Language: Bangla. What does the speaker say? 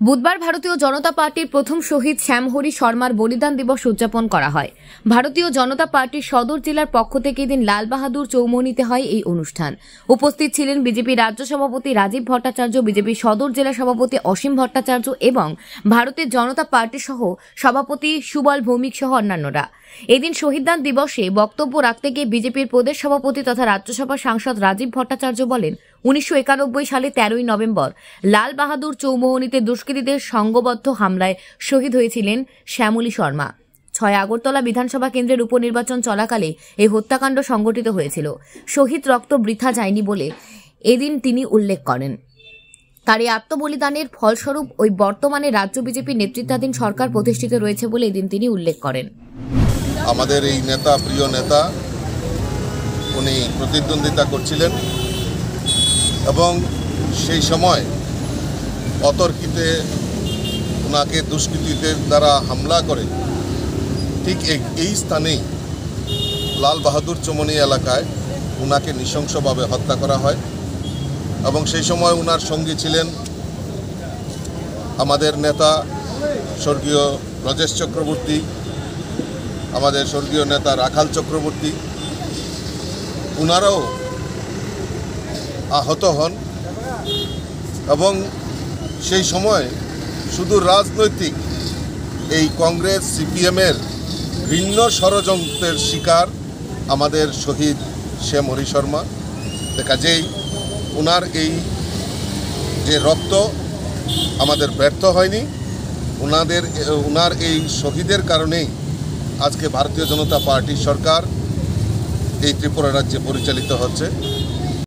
বুধবার ভারতীয় জনতা পার্টির প্রথম শহীদ শ্যামহরি শর্মার বলিদান দিবস উদযাপন করা হয়। ভারতীয় জনতা পার্টির সদর জেলার পক্ষ থেকে এদিন লাল বাহাদুর চৌমুহনীতে হয় এই অনুষ্ঠান। উপস্থিত ছিলেন বিজেপি রাজ্য সভাপতি রাজীব ভট্টাচার্য, বিজেপি সদর জেলা সভাপতি অসীম ভট্টাচার্য এবং ভারতের জনতা পার্টি সহ সভাপতি সুবল ভৌমিক সহ অন্যান্যরা। এদিন শহীদদান দিবসে বক্তব্য রাখতে গিয়ে বিজেপির প্রদেশ সভাপতি তথা রাজ্যসভার সাংসদ রাজীব ভট্টাচার্য বলেন, 1991 সালে 13ই নভেম্বর লাল বাহাদুর চৌমুহনীতে দুষ্কৃতীদের সংঘবদ্ধ হামলায় শহীদ হয়েছিলেন শ্যামলী শর্মা। 6 আগরতলা বিধানসভা কেন্দ্রের উপনির্বাচন চলাকালে এই হত্যাকাণ্ড সংঘটিত হয়েছিল। শহীদ রক্ত বৃথা যায়নি বলে এদিন তিনি উল্লেখ করেন। তার এই আত্মবলিদানের ফলস্বরূপ ওই বর্তমানে রাজ্য বিজেপি নেতৃত্বাধীন সরকার প্রতিষ্ঠিত রয়েছে বলে এদিন তিনি উল্লেখ করেন। আমাদের এই নেতা, প্রিয় নেতা, উনি প্রতিদ্বন্দ্বিতা করছিলেন এবং সেই সময় অতর্কিতে ওনাকে দুষ্কৃতীদের দ্বারা হামলা করে ঠিক এই স্থানেই লাল বাহাদুর চৌমুহনী এলাকায় ওনাকে নৃশংসভাবে হত্যা করা হয় এবং সেই সময় ওনার সঙ্গী ছিলেন আমাদের নেতা স্বর্গীয় ব্রজেশ চক্রবর্তী, আমাদের স্বর্গীয় নেতা রাখাল চক্রবর্তী। ওনারাও আহত হন এবং সেই সময় শুধু রাজনৈতিক এই কংগ্রেস সিপিএমের ভিন্ন ষড়যন্ত্রের শিকার আমাদের শহীদ শ্যামহরি শর্মা। কাজেই ওনার যে রক্ত আমাদের ব্যর্থ হয়নি, ওনার এই শহীদের কারণেই আজকে ভারতীয় জনতা পার্টির সরকার এই ত্রিপুরা রাজ্যে পরিচালিত হচ্ছে।